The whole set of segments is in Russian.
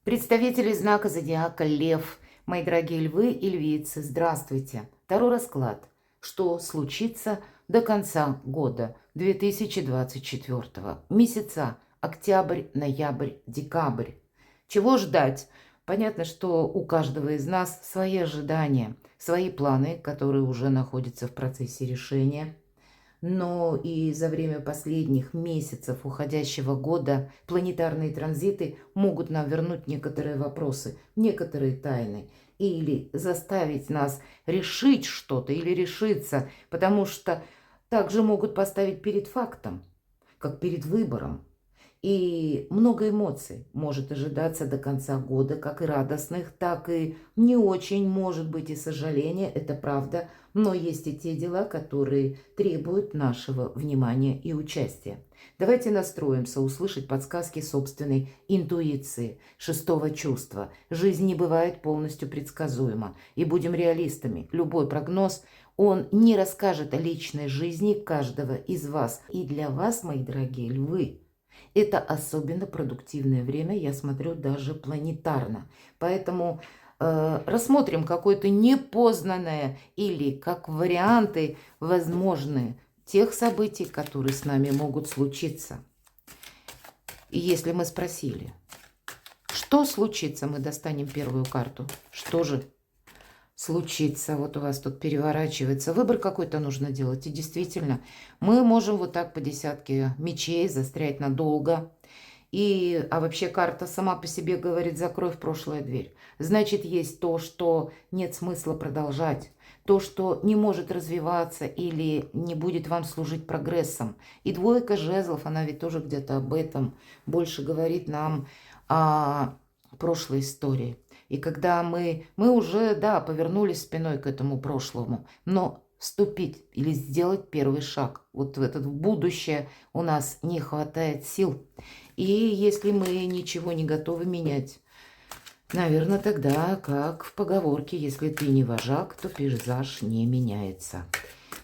Представители знака зодиака Лев, мои дорогие львы и львицы, здравствуйте. Второй расклад. Что случится до конца года 2024? Месяца октябрь, ноябрь, декабрь. Чего ждать? Понятно, что у каждого из нас свои ожидания, свои планы, которые уже находятся в процессе решения. Но и за время последних месяцев уходящего года планетарные транзиты могут нам вернуть некоторые вопросы, некоторые тайны, или заставить нас решить что-то или решиться, потому что также могут поставить перед фактом, как перед выбором. И много эмоций может ожидаться до конца года, как и радостных, так и не очень, может быть, и сожаления, это правда. Но есть и те дела, которые требуют нашего внимания и участия. Давайте настроимся услышать подсказки собственной интуиции, шестого чувства. Жизнь не бывает полностью предсказуема. И будем реалистами. Любой прогноз, он не расскажет о личной жизни каждого из вас. И для вас, мои дорогие львы, это особенно продуктивное время, я смотрю, даже планетарно. Поэтому рассмотрим какое-то непознанное или как варианты возможные тех событий, которые с нами могут случиться. И если мы спросили, что случится, мы достанем первую карту. Что же случится? Вот у вас тут переворачивается. Выбор какой-то нужно делать. И действительно, мы можем вот так по десятке мечей застрять надолго. А вообще карта сама по себе говорит: закрой в прошлое дверь. Значит, есть то, что нет смысла продолжать. То, что не может развиваться или не будет вам служить прогрессом. И двойка жезлов, она ведь тоже где-то об этом больше говорит нам о прошлой истории. И когда мы уже, да, повернулись спиной к этому прошлому, но вступить или сделать первый шаг вот в это будущее у нас не хватает сил. И если мы ничего не готовы менять, наверное, тогда, как в поговорке, если ты не вожак, то пейзаж не меняется.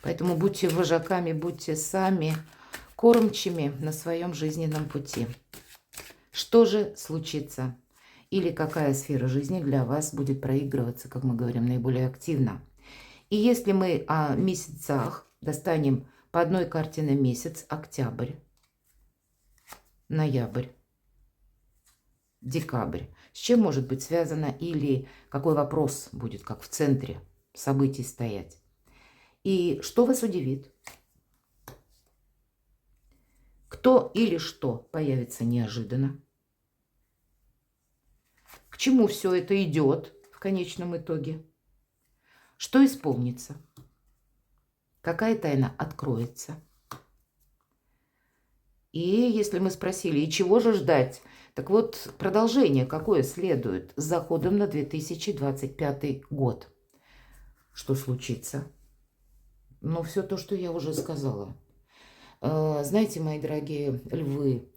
Поэтому будьте вожаками, будьте сами кормчими на своем жизненном пути. Что же случится? Или какая сфера жизни для вас будет проигрываться, как мы говорим, наиболее активно? И если мы о месяцах достанем по одной карте на месяц: октябрь, ноябрь, декабрь. С чем может быть связано или какой вопрос будет как в центре событий стоять? И что вас удивит? Кто или что появится неожиданно? К чему все это идет в конечном итоге? Что исполнится? Какая тайна откроется? И если мы спросили, и чего же ждать? Так вот, продолжение какое следует с заходом на 2025 год? Что случится? Ну, все то, что я уже сказала. Знаете, мои дорогие львы,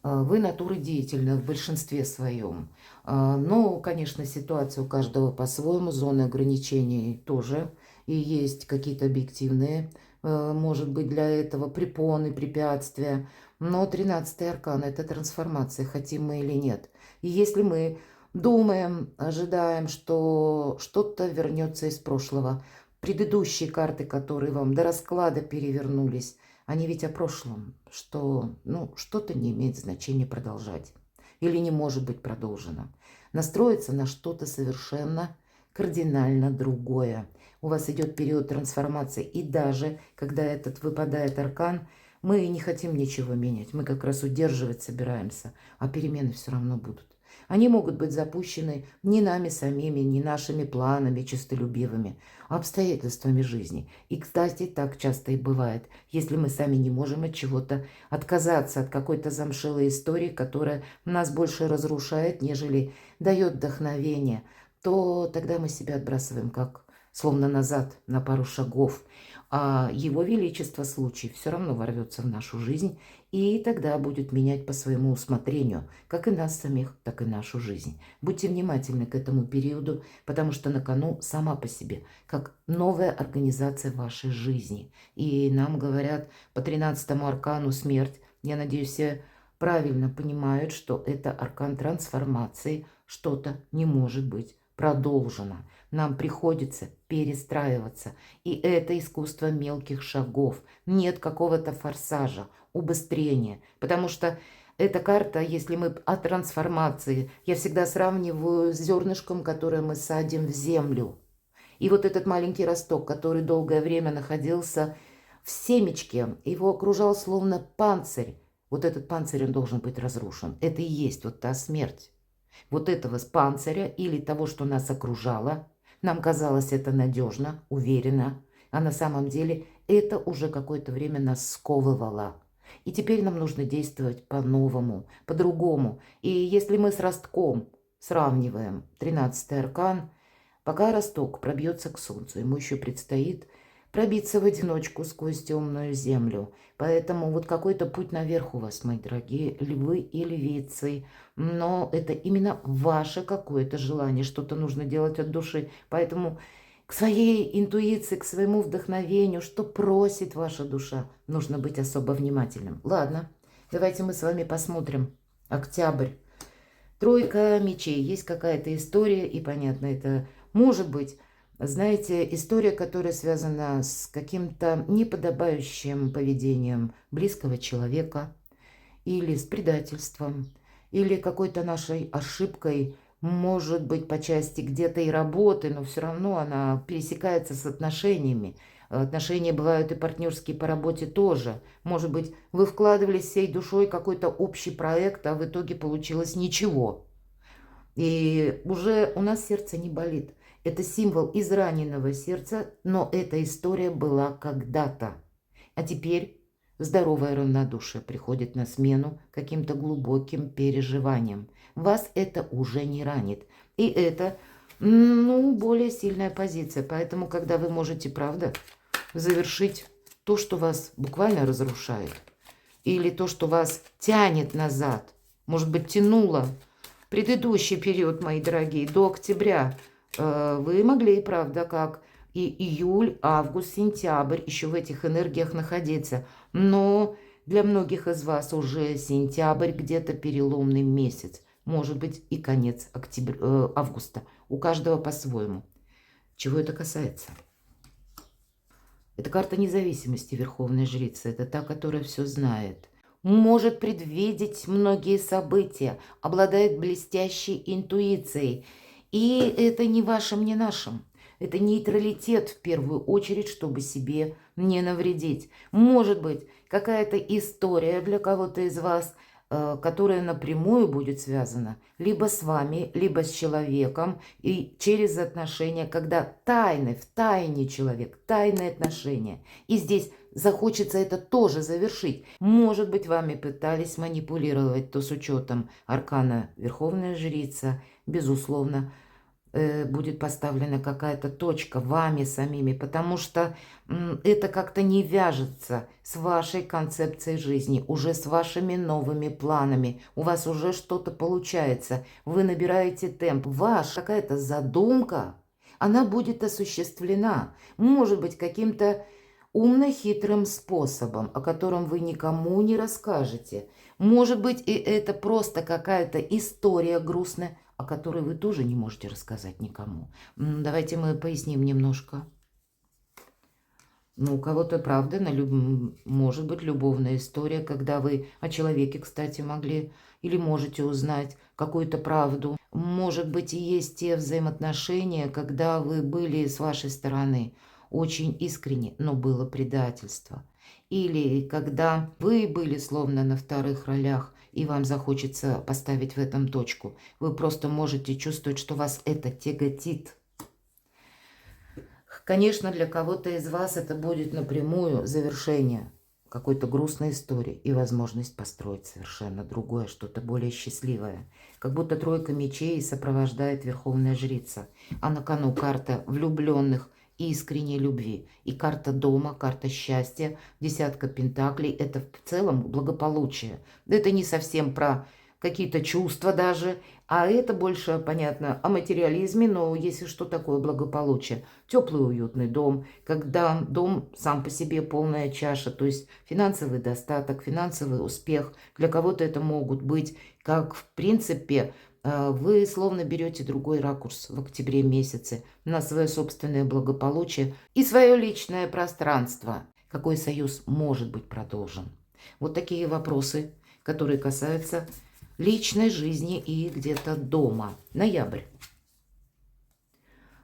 вы натуры деятельны в большинстве своем. Но, конечно, ситуация у каждого по-своему, зоны ограничений тоже. И есть какие-то объективные, может быть, для этого препоны, препятствия. Но 13-й аркан – это трансформация, хотим мы или нет. И если мы думаем, ожидаем, что что-то вернется из прошлого, предыдущие карты, которые вам до расклада перевернулись, они ведь о прошлом, что что-то не имеет значения продолжать или не может быть продолжено. Настроиться на что-то совершенно кардинально другое. У вас идет период трансформации, и даже когда этот выпадает аркан, мы не хотим ничего менять, мы как раз удерживать собираемся, а перемены все равно будут. Они могут быть запущены не нами самими, не нашими планами честолюбивыми, а обстоятельствами жизни. И, кстати, так часто и бывает, если мы сами не можем от чего-то отказаться, от какой-то замшелой истории, которая нас больше разрушает, нежели дает вдохновение, то тогда мы себя отбрасываем как словно назад на пару шагов. А Его Величество случай все равно ворвется в нашу жизнь, и тогда будет менять по своему усмотрению, как и нас самих, так и нашу жизнь. Будьте внимательны к этому периоду, потому что на кону сама по себе, как новая организация вашей жизни. И нам говорят по 13-му аркану смерть. Я надеюсь, все правильно понимают, что это аркан трансформации, что-то не может быть продолжено. Нам приходится перестраиваться. И это искусство мелких шагов. Нет какого-то форсажа, убыстрения. Потому что эта карта, если мы о трансформации, я всегда сравниваю с зернышком, которое мы садим в землю. И вот этот маленький росток, который долгое время находился в семечке, его окружал словно панцирь. Вот этот панцирь, он должен быть разрушен. Это и есть вот та смерть. Вот этого панциря или того, что нас окружало, нам казалось это надежно, уверенно, а на самом деле это уже какое-то время нас сковывало. И теперь нам нужно действовать по-новому, по-другому. И если мы с ростком сравниваем 13-й аркан, пока росток пробьется к солнцу, ему еще предстоит пробиться в одиночку сквозь темную землю. Поэтому вот какой-то путь наверх у вас, мои дорогие львы и львицы. Но это именно ваше какое-то желание, что-то нужно делать от души. Поэтому к своей интуиции, к своему вдохновению, что просит ваша душа, нужно быть особо внимательным. Ладно, давайте мы с вами посмотрим. Октябрь. Тройка мечей. Есть какая-то история, и понятно, это может быть, знаете, история, которая связана с каким-то неподобающим поведением близкого человека, или с предательством, или какой-то нашей ошибкой, может быть, по части где-то и работы, но все равно она пересекается с отношениями. Отношения бывают и партнерские по работе тоже. Может быть, вы вкладывались всей душой в какой-то общий проект, а в итоге получилось ничего. И уже у нас сердце не болит. Это символ израненного сердца, но эта история была когда-то. А теперь здоровое равнодушие приходит на смену каким-то глубоким переживаниям. Вас это уже не ранит. И это, более сильная позиция. Поэтому, когда вы можете, правда, завершить то, что вас буквально разрушает, или то, что вас тянет назад, может быть, тянуло предыдущий период, мои дорогие, до октября, вы могли, правда, как и июль, август, сентябрь еще в этих энергиях находиться. Но для многих из вас уже сентябрь где-то переломный месяц. Может быть и конец августа. У каждого по-своему. Чего это касается? Это карта независимости Верховной Жрицы. Это та, которая все знает. Может предвидеть многие события. Обладает блестящей интуицией. И это не вашим, не нашим. Это нейтралитет в первую очередь, чтобы себе не навредить. Может быть, какая-то история для кого-то из вас, которая напрямую будет связана либо с вами, либо с человеком, и через отношения, когда в тайне человек, тайные отношения. И здесь захочется это тоже завершить. Может быть, вами пытались манипулировать, то с учетом аркана Верховная Жрица, безусловно, будет поставлена какая-то точка вами самими, потому что это как-то не вяжется с вашей концепцией жизни, уже с вашими новыми планами. У вас уже что-то получается, вы набираете темп. Ваша какая-то задумка, она будет осуществлена, может быть, каким-то умно-хитрым способом, о котором вы никому не расскажете. Может быть, и это просто какая-то история грустная, о которой вы тоже не можете рассказать никому. Давайте мы поясним немножко. У кого-то, правда, может быть любовная история, когда вы о человеке, кстати, могли или можете узнать какую-то правду. Может быть, и есть те взаимоотношения, когда вы были с вашей стороны очень искренне, но было предательство. Или когда вы были словно на вторых ролях, и вам захочется поставить в этом точку. Вы просто можете чувствовать, что вас это тяготит. Конечно, для кого-то из вас это будет напрямую завершение какой-то грустной истории и возможность построить совершенно другое, что-то более счастливое. Как будто тройка мечей сопровождает Верховная Жрица, а на кону карта влюбленных и искренней любви. И карта дома, карта счастья, десятка пентаклей – это в целом благополучие. Это не совсем про какие-то чувства даже, а это больше, понятно, о материализме, но если что такое благополучие? Теплый уютный дом, когда дом сам по себе полная чаша, то есть финансовый достаток, финансовый успех. Для кого-то это могут быть, как в принципе, Вы словно берете другой ракурс в октябре месяце на свое собственное благополучие и свое личное пространство. Какой союз может быть продолжен? Вот такие вопросы, которые касаются личной жизни и где-то дома. Ноябрь.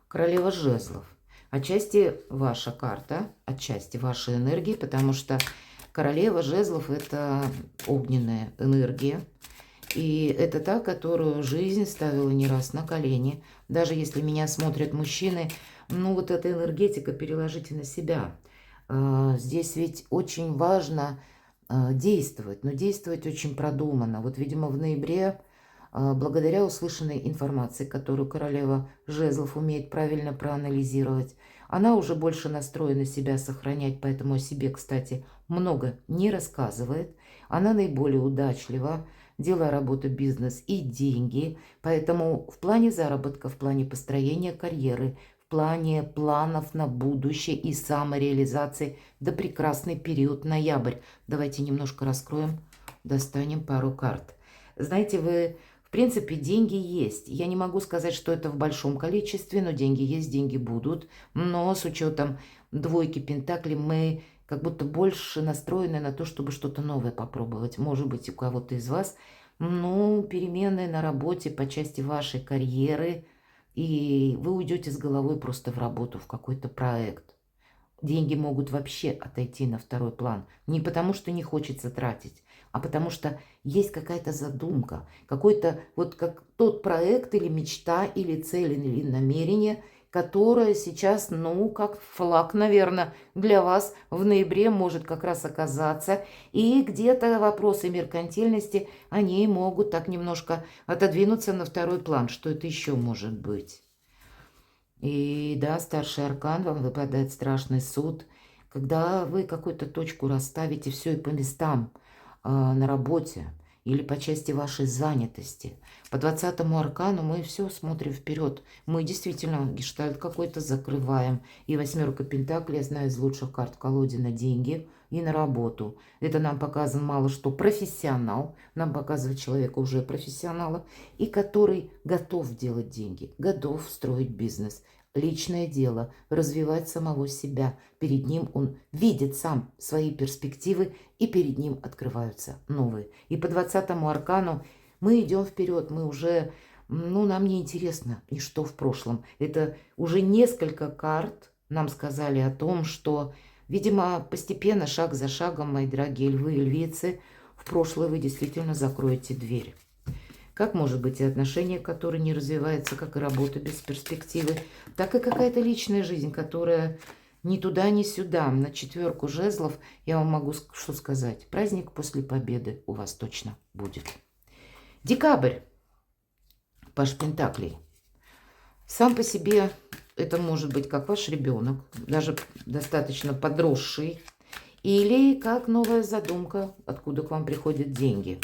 Королева жезлов. Отчасти ваша карта, отчасти ваша энергия, потому что королева жезлов – это огненная энергия. И это та, которую жизнь ставила не раз на колени. Даже если меня смотрят мужчины, ну вот эта энергетика переложите на себя. Здесь ведь очень важно действовать, но действовать очень продуманно. Вот, видимо, в ноябре, благодаря услышанной информации, которую королева жезлов умеет правильно проанализировать, она уже больше настроена себя сохранять, поэтому о себе, кстати, много не рассказывает. Она наиболее удачлива, дело, работа, бизнес и деньги. Поэтому в плане заработка, в плане построения карьеры, в плане планов на будущее и самореализации, да прекрасный период ноябрь. Давайте немножко раскроем, достанем пару карт. Знаете, в принципе, деньги есть. Я не могу сказать, что это в большом количестве, но деньги есть, деньги будут. Но с учетом двойки пентаклей мы как будто больше настроены на то, чтобы что-то новое попробовать. Может быть, у кого-то из вас, ну, перемены на работе по части вашей карьеры, и вы уйдете с головой просто в работу, в какой-то проект. Деньги могут вообще отойти на второй план. Не потому, что не хочется тратить, а потому что есть какая-то задумка, какой-то вот как тот проект или мечта, или цель, или намерение, которое сейчас, ну, как флаг, наверное, для вас в ноябре может как раз оказаться. И где-то вопросы меркантильности, они могут так немножко отодвинуться на второй план. Что это еще может быть? И да, старший аркан, вам выпадает страшный суд, когда вы какую-то точку расставите все и по местам на работе или по части вашей занятости. По 20-му аркану мы все смотрим вперед. Мы действительно гештальт какой-то закрываем. И восьмерка пентаклей, я знаю, из лучших карт в колоде на деньги и на работу. Это нам показан мало что профессионал. Нам показывает человека уже профессионала. И который готов делать деньги, готов строить бизнес. Личное дело, развивать самого себя. Перед ним он видит сам свои перспективы, и перед ним открываются новые. И по 20-му аркану мы идем вперед, мы уже, ну, нам не интересно ничто в прошлом. Это уже несколько карт нам сказали о том, что, видимо, постепенно, шаг за шагом, мои дорогие львы и львицы, в прошлое вы действительно закроете дверь. Как может быть и отношения, которые не развиваются, как и работа без перспективы, так и какая-то личная жизнь, которая ни туда, ни сюда. На четверку жезлов я вам могу что сказать. Праздник после победы у вас точно будет. Декабрь. Паш Пентаклей. Сам по себе это может быть как ваш ребенок, даже достаточно подросший, или как новая задумка, откуда к вам приходят деньги.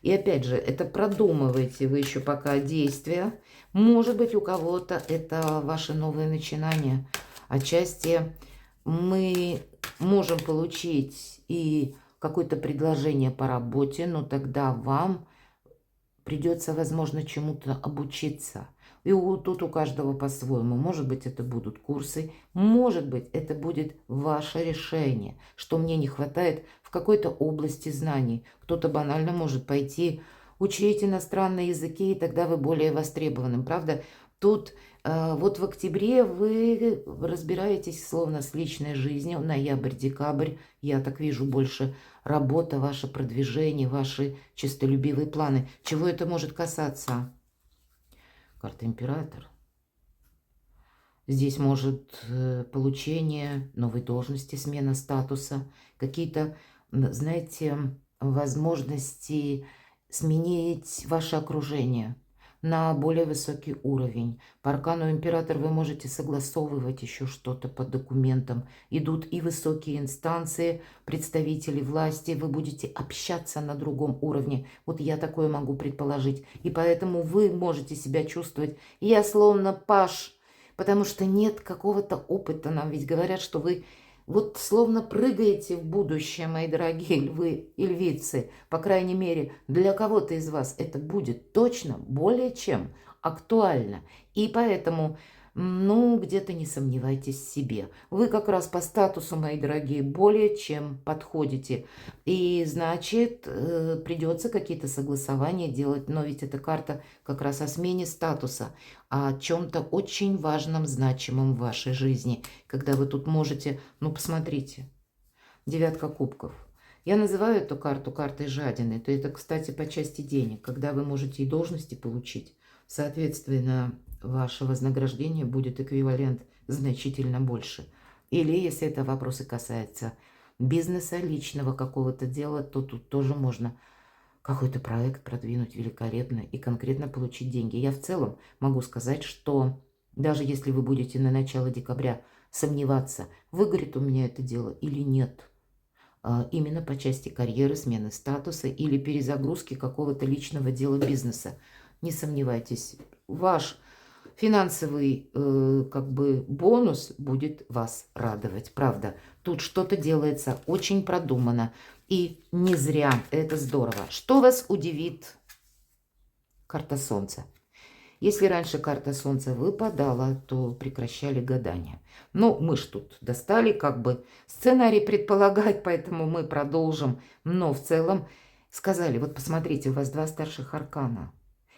И опять же, это продумываете вы еще пока действия. Может быть, у кого-то это ваше новое начинание. Отчасти мы можем получить и какое-то предложение по работе, но тогда вам придется, возможно, чему-то обучиться. И тут у каждого по-своему. Может быть, это будут курсы, может быть, это будет ваше решение, что мне не хватает в какой-то области знаний. Кто-то банально может пойти учить иностранные языки, и тогда вы более востребованным, правда? Тут вот в октябре вы разбираетесь словно с личной жизнью, ноябрь, декабрь, я так вижу больше работа, ваше продвижение, ваши честолюбивые планы. Чего это может касаться? Карта император. Здесь может получение новой должности, смена статуса, какие-то, знаете, возможности сменить ваше окружение на более высокий уровень. По аркану император вы можете согласовывать еще что-то по документам. Идут и высокие инстанции, представители власти, вы будете общаться на другом уровне. Вот я такое могу предположить. И поэтому вы можете себя чувствовать, я словно паш, потому что нет какого-то опыта. Нам ведь говорят, что вы Вот словно прыгаете в будущее, мои дорогие львы и львицы. По крайней мере, для кого-то из вас это будет точно более чем актуально. И поэтому, ну, где-то не сомневайтесь в себе. Вы как раз по статусу, мои дорогие, более чем подходите. И значит, придется какие-то согласования делать. Но ведь эта карта как раз о смене статуса, о чем-то очень важном, значимом в вашей жизни. Когда вы тут можете, ну, посмотрите, девятка кубков. Я называю эту карту картой жадины. То это, кстати, по части денег. Когда вы можете и должности получить, соответственно, ваше вознаграждение будет эквивалент значительно больше. Или, если это вопросы касается бизнеса, личного какого-то дела, то тут тоже можно какой-то проект продвинуть великолепно и конкретно получить деньги. Я в целом могу сказать, что даже если вы будете на начало декабря сомневаться, выгорит у меня это дело или нет, именно по части карьеры, смены статуса или перезагрузки какого-то личного дела бизнеса, не сомневайтесь, ваш финансовый как бы бонус будет вас радовать. Правда, тут что-то делается очень продуманно и не зря. Это здорово. Что вас удивит? Карта Солнца. Если раньше карта Солнца выпадала, то прекращали гадания. Ну, мы ж тут достали как бы сценарий предполагать, поэтому мы продолжим. Но в целом сказали, вот посмотрите, у вас два старших аркана.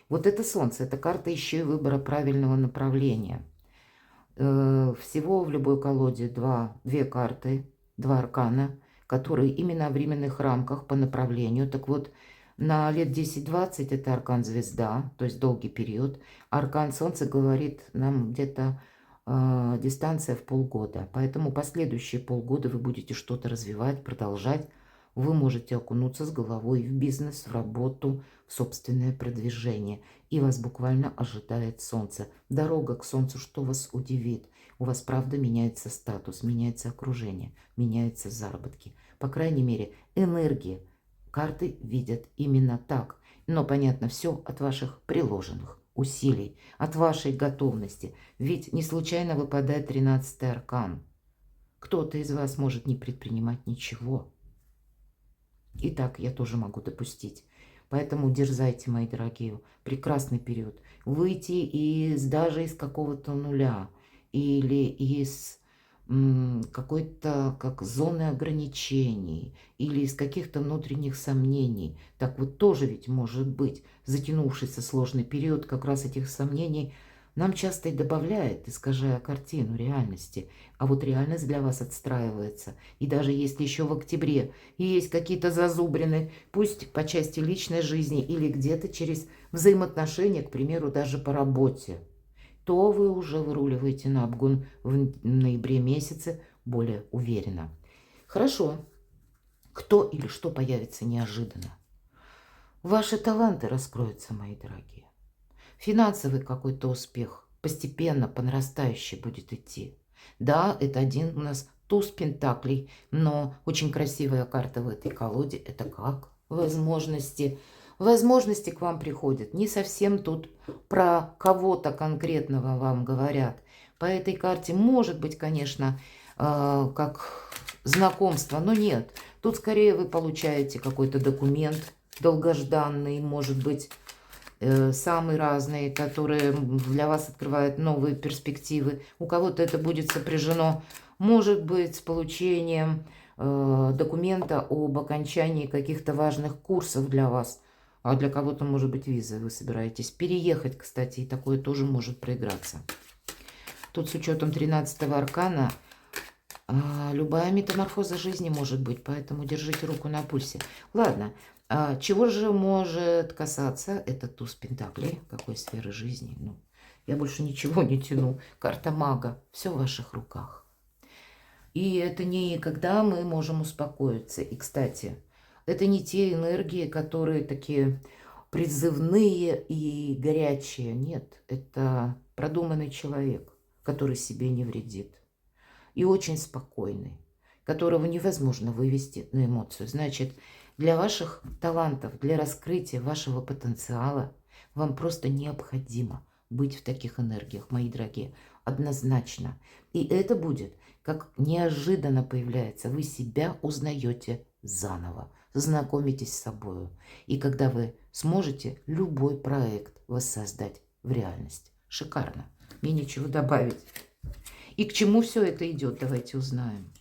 Вот это Солнце, это карта еще и выбора правильного направления. Всего в любой колоде две карты, два аркана, которые именно о временных рамках по направлению. Так вот, на лет 10-20 это аркан звезда, то есть долгий период. Аркан Солнца говорит нам где-то дистанция в полгода. Поэтому последующие полгода вы будете что-то развивать, продолжать. Вы можете окунуться с головой в бизнес, в работу, в собственное продвижение. И вас буквально ожидает солнце. Дорога к солнцу, что вас удивит? У вас, правда, меняется статус, меняется окружение, меняются заработки. По крайней мере, энергии карты видят именно так. Но, понятно, все от ваших приложенных усилий, от вашей готовности. Ведь не случайно выпадает 13-й аркан. Кто-то из вас может не предпринимать ничего. И так я тоже могу допустить. Поэтому дерзайте, мои дорогие. Прекрасный период. Выйти даже из какого-то нуля или из какой-то как зоны ограничений или из каких-то внутренних сомнений. Так вот тоже ведь может быть. Затянувшийся сложный период как раз этих сомнений нам часто и добавляет, искажая картину реальности. А вот реальность для вас отстраивается. И даже если еще в октябре есть какие-то зазубрины, пусть по части личной жизни или где-то через взаимоотношения, к примеру, даже по работе, то вы уже выруливаете на обгон в ноябре месяце более уверенно. Хорошо. Кто или что появится неожиданно? Ваши таланты раскроются, мои дорогие. Финансовый какой-то успех постепенно, по нарастающей будет идти. Да, это один у нас туз пентаклей, но очень красивая карта в этой колоде. Это как? Возможности. Возможности к вам приходят. Не совсем тут про кого-то конкретного вам говорят. По этой карте может быть, конечно, как знакомство, но нет. Тут скорее вы получаете какой-то документ долгожданный, может быть, самые разные, которые для вас открывают новые перспективы. У кого-то это будет сопряжено, может быть, с получением документа об окончании каких-то важных курсов для вас. А для кого-то, может быть, виза. Вы собираетесь переехать, кстати, и такое тоже может проиграться. Тут с учетом 13-го аркана любая метаморфоза жизни может быть, поэтому держите руку на пульсе. Ладно. Чего же может касаться этот туз пентаклей? Какой сферы жизни? Ну, я больше ничего не тяну. Карта мага. Все в ваших руках. И это не когда мы можем успокоиться. И, кстати, это не те энергии, которые такие призывные и горячие. Нет, это продуманный человек, который себе не вредит. И очень спокойный, которого невозможно вывести на эмоцию. Значит, для ваших талантов, для раскрытия вашего потенциала вам просто необходимо быть в таких энергиях, мои дорогие, однозначно. И это будет, как неожиданно появляется, вы себя узнаете заново, знакомитесь с собой. И когда вы сможете любой проект воссоздать в реальность. Шикарно. Мне нечего добавить. И к чему все это идет, давайте узнаем.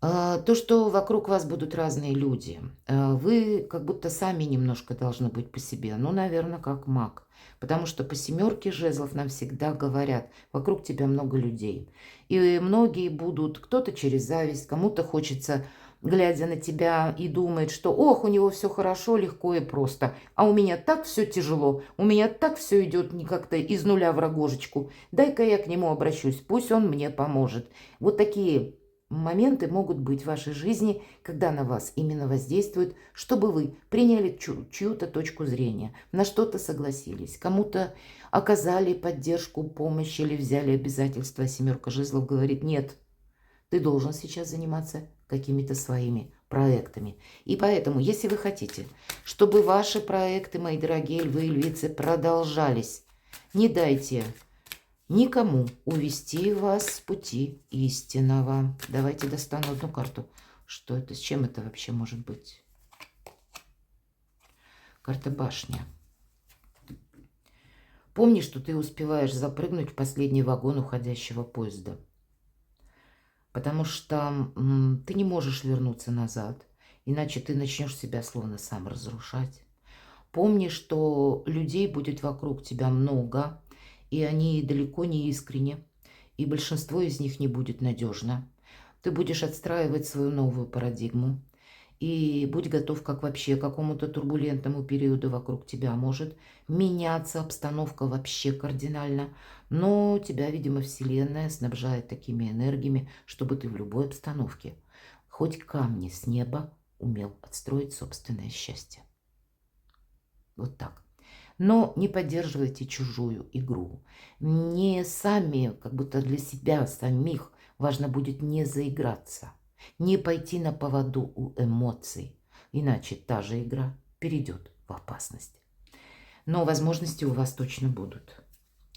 То, что вокруг вас будут разные люди, вы как будто сами немножко должны быть по себе, ну, наверное, как маг. Потому что по семерке жезлов нам всегда говорят, вокруг тебя много людей. И многие будут, кто-то через зависть, кому-то хочется, глядя на тебя, и думает, что ох, у него все хорошо, легко и просто, а у меня так все тяжело, у меня так все идет не как-то из нуля в рогожечку, дай-ка я к нему обращусь, пусть он мне поможет. Вот такие моменты могут быть в вашей жизни, когда на вас именно воздействует, чтобы вы приняли чью-то точку зрения, на что-то согласились, кому-то оказали поддержку, помощь или взяли обязательства. Семерка жезлов говорит, нет, ты должен сейчас заниматься какими-то своими проектами. И поэтому, если вы хотите, чтобы ваши проекты, мои дорогие львы и львицы, продолжались, не дайте никому увести вас с пути истинного. Давайте достану одну карту. Что это? С чем это вообще может быть? Карта башня. Помни, что ты успеваешь запрыгнуть в последний вагон уходящего поезда. Потому что ты не можешь вернуться назад. Иначе ты начнешь себя словно сам разрушать. Помни, что людей будет вокруг тебя много. И они далеко не искренне, и большинство из них не будет надежно. Ты будешь отстраивать свою новую парадигму, и будь готов как вообще к какому-то турбулентному периоду вокруг тебя. Может меняться обстановка вообще кардинально, но тебя, видимо, Вселенная снабжает такими энергиями, чтобы ты в любой обстановке, хоть камни с неба, умел отстроить собственное счастье. Вот так. Но не поддерживайте чужую игру. Не сами, как будто для себя самих, важно будет не заиграться, не пойти на поводу у эмоций. Иначе та же игра перейдет в опасность. Но возможности у вас точно будут.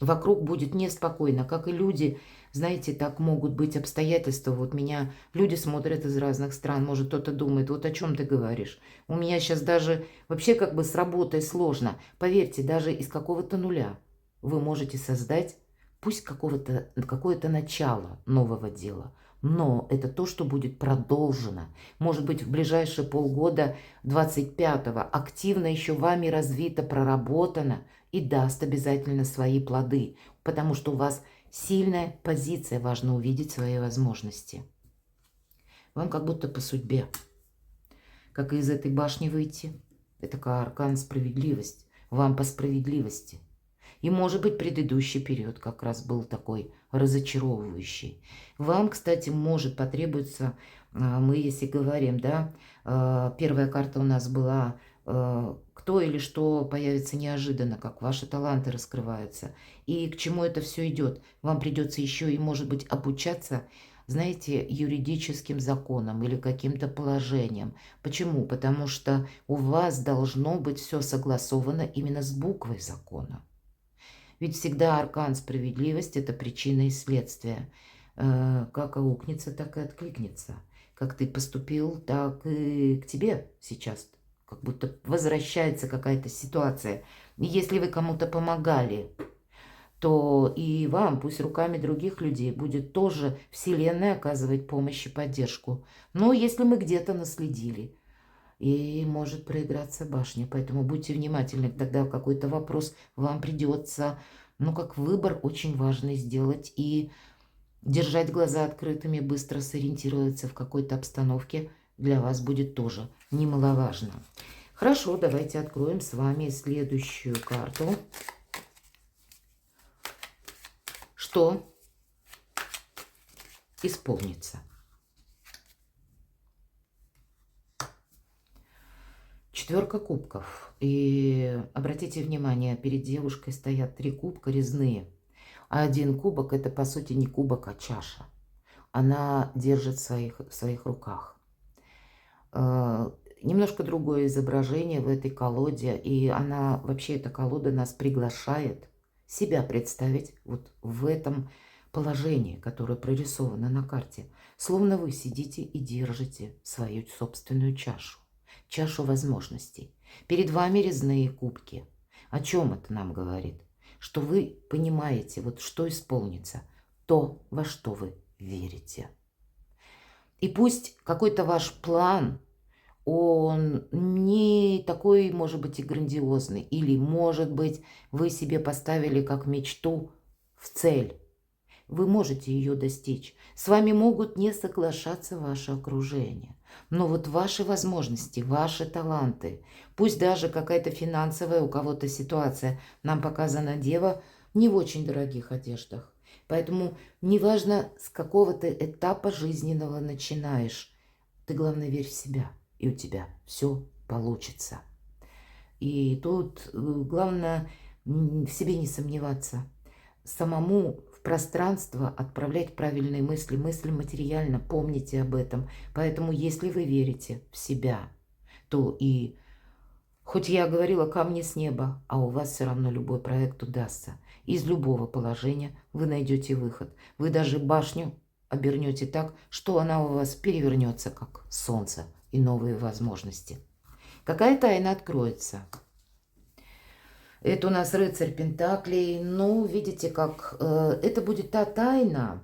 Вокруг будет неспокойно, как и люди. Знаете, так могут быть обстоятельства. Вот меня люди смотрят из разных стран. Может, кто-то думает, вот о чем ты говоришь. У меня сейчас даже вообще как бы с работой сложно. Поверьте, даже из какого-то нуля вы можете создать, пусть какое-то начало нового дела. Но это то, что будет продолжено. Может быть, в ближайшие полгода 25-го активно еще вами развито, проработано и даст обязательно свои плоды, потому что у вас сильная позиция, важно увидеть свои возможности. Вам как будто по судьбе, как из этой башни выйти. Это как аркан справедливость, вам по справедливости. И, может быть, предыдущий период как раз был такой разочаровывающий. Вам, кстати, может потребуется, мы если говорим, да, первая карта у нас была, кто или что появится неожиданно, как ваши таланты раскрываются. И к чему это все идет? Вам придется еще и, может быть, обучаться, знаете, юридическим законам или каким-то положениям. Почему? Потому что у вас должно быть все согласовано именно с буквой закона. Ведь всегда аркан справедливости – это причина и следствие. Как аукнется, так и откликнется. Как ты поступил, так и к тебе сейчас. Как будто возвращается какая-то ситуация. И если вы кому-то помогали, то и вам, пусть руками других людей, будет тоже Вселенная оказывать помощь и поддержку. Но если мы где-то наследили, и может проиграться башня. Поэтому будьте внимательны, тогда какой-то вопрос вам придется, ну, как выбор очень важный сделать и держать глаза открытыми, быстро сориентироваться в какой-то обстановке для вас будет тоже немаловажно. Хорошо, давайте откроем с вами следующую карту. Что исполнится? Четверка кубков. И обратите внимание, перед девушкой стоят 3 кубка резные. А один кубок – это, по сути, не кубок, а чаша. Она держит в своих руках. немножко другое изображение в этой колоде, и она, вообще эта колода нас приглашает себя представить вот в этом положении, которое прорисовано на карте. Словно вы сидите и держите свою собственную чашу, чашу возможностей. Перед вами резные кубки. О чем это нам говорит? Что вы понимаете, вот что исполнится, то, во что вы верите. И пусть какой-то ваш план, он не такой, может быть, и грандиозный. Или, может быть, вы себе поставили как мечту в цель. Вы можете ее достичь. С вами могут не соглашаться ваше окружение. Но вот ваши возможности, ваши таланты, пусть даже какая-то финансовая у кого-то ситуация, нам показана дева не в очень дорогих одеждах. Поэтому неважно, с какого-то этапа жизненного начинаешь, ты, главное, верь в себя, и у тебя все получится. И тут главное в себе не сомневаться, самому в пространство отправлять правильные мысли, мысли материально, помните об этом. Поэтому если вы верите в себя, то и хоть я говорила камни с неба, а у вас все равно любой проект удастся. Из любого положения вы найдете выход. Вы даже башню обернете так, что она у вас перевернется, как солнце, и новые возможности. Какая тайна откроется? Это у нас рыцарь Пентаклей. Ну, видите, как это будет та тайна,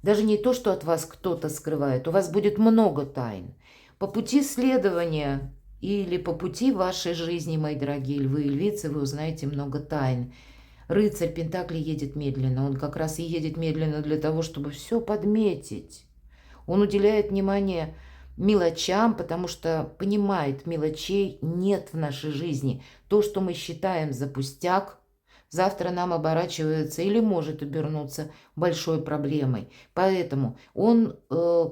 даже не то, что от вас кто-то скрывает, у вас будет много тайн. По пути следования или по пути вашей жизни, мои дорогие львы и львицы, вы узнаете много тайн. Рыцарь Пентаклей едет медленно. Он как раз и едет медленно для того, чтобы все подметить. Он уделяет внимание мелочам, потому что понимает, мелочей нет в нашей жизни. То, что мы считаем за пустяк, завтра нам оборачивается или может обернуться большой проблемой. Поэтому он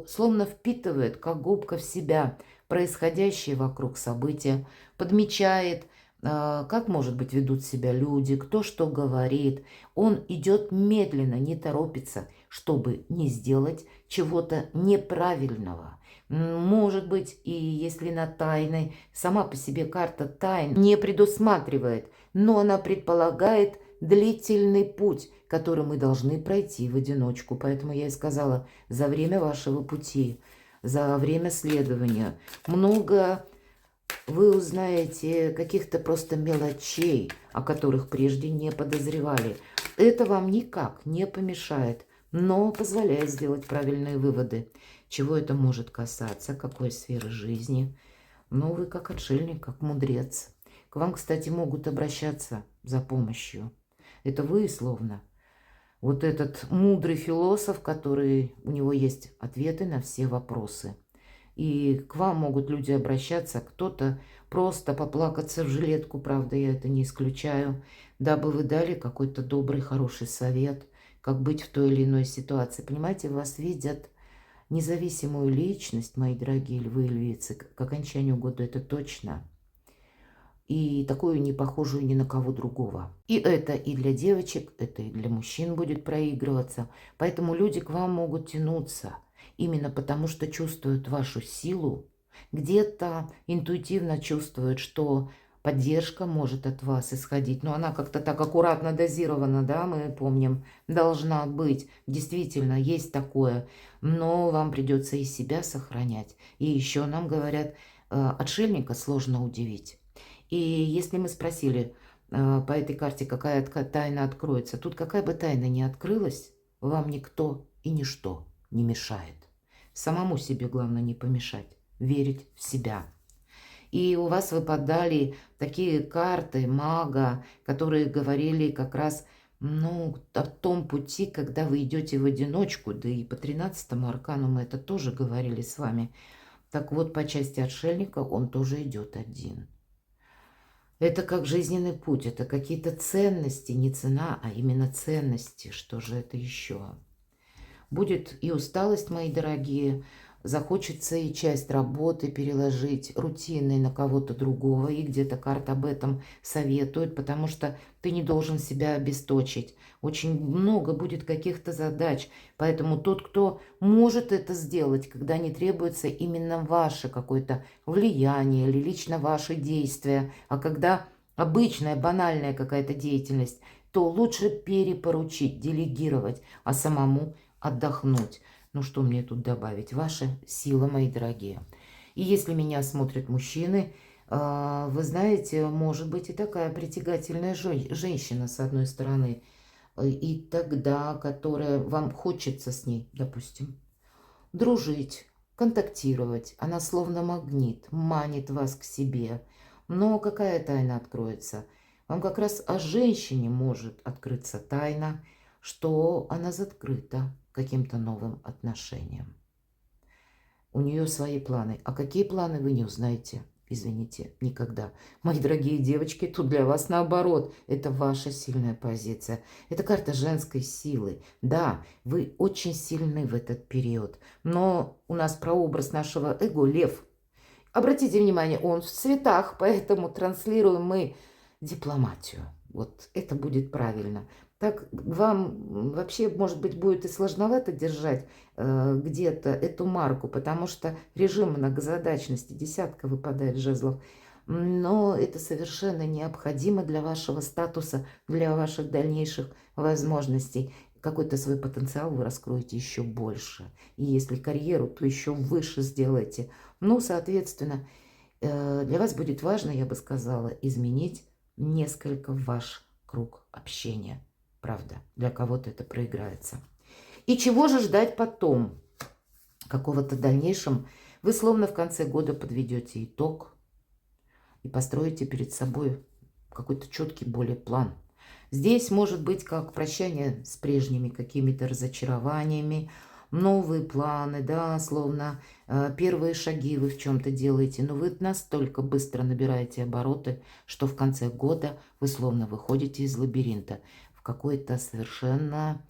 словно впитывает, как губка в себя, происходящие вокруг события, подмечает, как, может быть, ведут себя люди, кто что говорит. Он идет медленно, не торопится, чтобы не сделать чего-то неправильного. Может быть, и если на тайной, сама по себе карта тайн не предусматривает, но она предполагает длительный путь, который мы должны пройти в одиночку. Поэтому я и сказала, за время вашего пути, за время следования много вы узнаете каких-то просто мелочей, о которых прежде не подозревали. Это вам никак не помешает, но позволяет сделать правильные выводы. Чего это может касаться, какой сферы жизни. Ну, вы как отшельник, как мудрец. К вам, кстати, могут обращаться за помощью. Это вы, словно. Вот этот мудрый философ, который, у него есть ответы на все вопросы. И к вам могут люди обращаться, кто-то просто поплакаться в жилетку, правда, я это не исключаю, дабы вы дали какой-то добрый, хороший совет, как быть в той или иной ситуации. Понимаете, вас видят независимую личность, мои дорогие львы и львицы, к окончанию года это точно. И такую не похожую ни на кого другого. И это и для девочек, это и для мужчин будет проигрываться. Поэтому люди к вам могут тянуться. Именно потому, что чувствуют вашу силу. Где-то интуитивно чувствуют, что поддержка может от вас исходить. Но она как-то так аккуратно дозирована, да, мы помним, должна быть. Действительно, есть такое. Но вам придется и себя сохранять. И еще нам говорят, отшельника сложно удивить. И если мы спросили по этой карте, какая тайна откроется, тут какая бы тайна ни открылась, вам никто и ничто не мешает. Самому себе главное не помешать, верить в себя. И у вас выпадали такие карты мага, которые говорили как раз о том пути, когда вы идете в одиночку, да и по 13-му аркану мы это тоже говорили с вами. Так вот, по части отшельника он тоже идет один. Это как жизненный путь, это какие-то ценности, не цена, а именно ценности. Что же это еще? Будет и усталость, мои дорогие, захочется и часть работы переложить рутинной на кого-то другого, и где-то карта об этом советует, потому что ты не должен себя обесточить. Очень много будет каких-то задач, поэтому тот, кто может это сделать, когда не требуется именно ваше какое-то влияние или лично ваши действия, а когда обычная, банальная какая-то деятельность, то лучше перепоручить, делегировать, а самому отдохнуть. Ну что мне тут добавить? Ваша сила, мои дорогие. И если меня смотрят мужчины, вы знаете, может быть и такая притягательная женщина, с одной стороны, и тогда, которая вам хочется с ней, допустим, дружить, контактировать. Она словно магнит, манит вас к себе. Но какая тайна откроется? Вам как раз о женщине может открыться тайна, что она закрыта каким-то новым отношениям. У нее свои планы. А какие планы, вы не узнаете, извините, никогда. Мои дорогие девочки, тут для вас наоборот. Это ваша сильная позиция. Это карта женской силы. Да, вы очень сильны в этот период. Но у нас прообраз нашего эго — лев. Обратите внимание, он в цветах, поэтому транслируем мы дипломатию. Вот это будет правильно. Так вам вообще, может быть, будет и сложновато держать где-то эту марку, потому что режим многозадачности, десятка выпадает жезлов. Но это совершенно необходимо для вашего статуса, для ваших дальнейших возможностей. Какой-то свой потенциал вы раскроете еще больше. И если карьеру, то еще выше сделаете. Ну, соответственно, для вас будет важно, я бы сказала, изменить несколько ваш круг общения. Правда, для кого-то это проиграется. И чего же ждать потом? Какого-то дальнейшем вы словно в конце года подведете итог и построите перед собой какой-то четкий более план. Здесь может быть как прощание с прежними какими-то разочарованиями, новые планы, да, словно первые шаги вы в чем-то делаете, но вы настолько быстро набираете обороты, что в конце года вы словно выходите из лабиринта в какой-то совершенно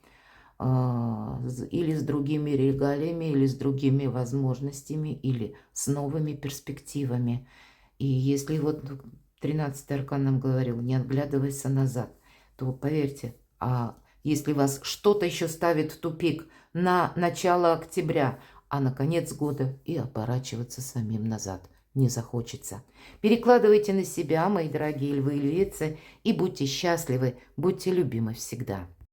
или с другими регалиями, или с другими возможностями, или с новыми перспективами. И если вот 13-й аркан нам говорил, не оглядывайся назад, то поверьте, а если вас что-то еще ставит в тупик на начало октября, а на конец года и оборачиваться самим назад не захочется. Перекладывайте на себя, мои дорогие львы и львицы, и будьте счастливы, будьте любимы всегда.